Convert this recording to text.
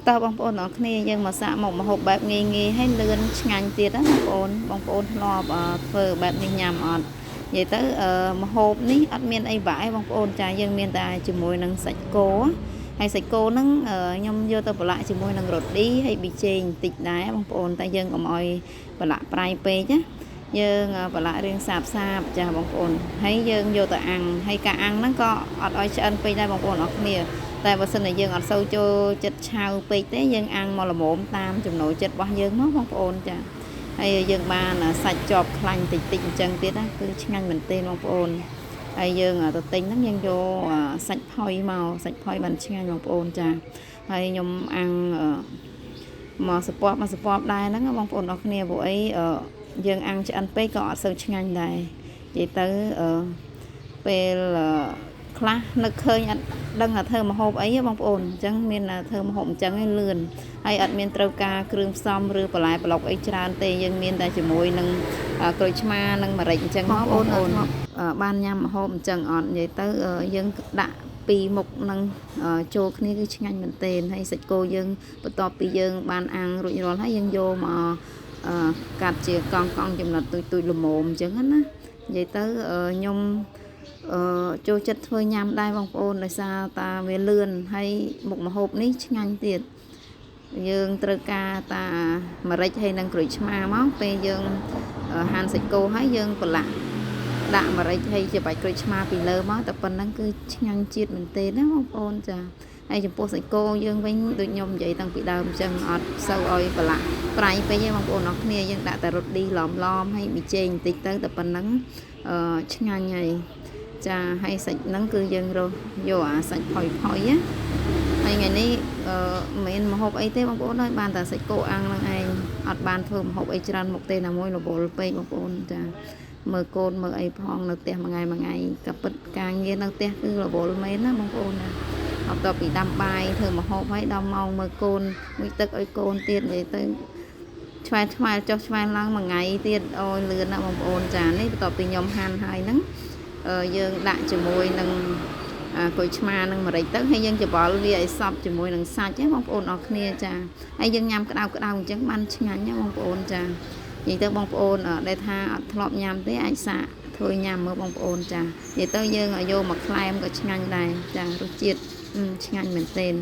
តើបងប្អូនអរគ្នាយើងមកសាកមុខម្ហូបបែបងាយៗហើយលឿនឆ្ងាញ់ទៀតណាបងប្អូនធ្លាប់ធ្វើបែបនេះញ៉ាំអត់និយាយទៅម្ហូបនេះអត់មានអីបាក់ទេបងប្អូនចាយើងមានតែជាមួយនឹងសាច់គោហើយសាច់គោហ្នឹងខ្ញុំយកទៅប្រឡាក់ជាមួយនឹងរ៉ូឌីហើយប៊ីចេងបន្តិចដែរបងប្អូនតែយើងកុំឲ្យប្រឡាក់ប្រៃពេកណាយើងប្រឡាក់រៀងសាបចាបងប្អូនហើយយើងយកទៅអាំងហើយការអាំងហ្នឹងក៏អត់ឲ្យឆ្អិនពេកដែរបងប្អូនអរគ្នាតែបើសិនតែយើងអត់សូវចូលចិត្តឆៅពេកទេយើងអាំងមកល្មមតាមចំណូលចិត្តរបស់យើងមកបងប្អូនចាហើយយើងបានសាច់ជាប់ខ្លាញ់តិចអញ្ចឹងទៀតណាគឺឆ្ងាញ់មែនទែនបងប្អូនហើយយើងទៅទិញហ្នឹងយើងយកសាច់ផុយមកសាច់ផុយបានឆ្ងាញ់បងប្អូនចាហើយខ្ញុំអាំងមកសពបដែរហ្នឹងបងប្អូនអរគ្នាព្រោះអីយើងអាំងឆ្អិនពេកក៏អត់សូវឆ្ងាញ់ដែរនិយាយទៅពេលខ្លះនឹកឃើញអត់ដឹងថាធ្វើម្ហូបអីបងប្អូនអញ្ចឹងមានធ្វើម្ហូបអញ្ចឹងឯងលឿនហើយអត់មានត្រូវការគ្រឿងផ្សំឬបន្លែប្លុកអីច្រើនទេយើងមានតែជាមួយនឹងក្រូចឆ្មានិងម្រេចអញ្ចឹងបងប្អូនបានញ៉ាំម្ហូបអញ្ចឹងអត់និយាយទៅយើងដាក់ពីមុខនឹងចូលគ្នាគឺឆ្ងាញ់មែនទែនហើយសាច់គោយើងបន្ទាប់ពីយើងបានអាំងរួចរាល់ហើយយើងយកមកកាត់ជាកង់ចំណិតទូចល្មមអញ្ចឹងណានិយាយទៅខ្ញុំចូលចិត្តធ្វើញ៉ាំដែរបងប្អូនដោយសារតាវាលឿនហើយមុខម្ហូបនេះឆ្ងាញ់ទៀតយើងត្រូវការតាម្រេចហើយនឹងក្រូចឆ្មាមកពេលយើងហាន់សាច់គោហើយយើងប្រឡាក់ដាក់ម្រេចហើយជាបាច់ក្រូចឆ្មាពីលើមកតែប៉ុណ្្នឹងគឺឆ្ងាញ់ជាតិមែនទេណាបងប្អូនចាហើយចំពោះសាច់គោយើងវិញដូចខ្ញុំនិយាយតាំងពីដើមអញ្ចឹងអត់សូវឲ្យប្រឡាក់ប្រៃពេកទេបងប្អូនអរគ្នាយើងដាក់តែរ៉ូឌីឡំហើយប៊ីចេងបន្តិចទៅតែប៉ុណ្្នឹងឆ្ងាញ់ហើយចាហើយសាច់ហ្នឹងគឺយើងរកយកអាសាច់ផុយណាហើយថ្ងៃនេះមិនមែនម្ហូបអីទេបងប្អូនហើយបានតែសាច់គោអាំងហ្នឹងឯងអត់បានធ្វើម្ហូបអីច្រើនមុខទេណាមួយរវល់ពេកបងប្អូនចាមើលកូនមើលអីផងនៅផ្ទះមួយថ្ងៃក៏ពិតការងារនៅផ្ទះគឺរវល់មែនណាបងប្អូនណាអត់តពីដាំបាយធ្វើម្ហូបហើយដល់ម៉ោងមើលកូនមួយទឹកឲ្យកូនទៀតនិយាយទៅឆ្វែលចុះឆ្វែលឡើងមួយថ្ងៃទៀតអូយលឿនណាបងប្អូនចានេះបន្ទាប់ពីខ្ញុំហាន់ហើយហ្នឹងយើងដាក់ជាមួយនឹងក្រូចឆ្មានិងម្រេចទៅហើយយើងច្បល់វាឲ្យសព្វជាមួយនឹងសាច់ណាបងប្អូនអរគ្នាចាហើយយើងញ៉ាំក្តៅអញ្ចឹងបានឆ្ងាញ់ណាបងប្អូនចានិយាយទៅបងប្អូនដែលថាអត់ធ្លាប់ញ៉ាំទេអាចសាកធ្វើញ៉ាំមើលបងប្អូនចានិយាយទៅយើងយកមកក្លែមក៏ឆ្ងាញ់ដែរចារសជាតិឆ្ងាញ់មែនទែន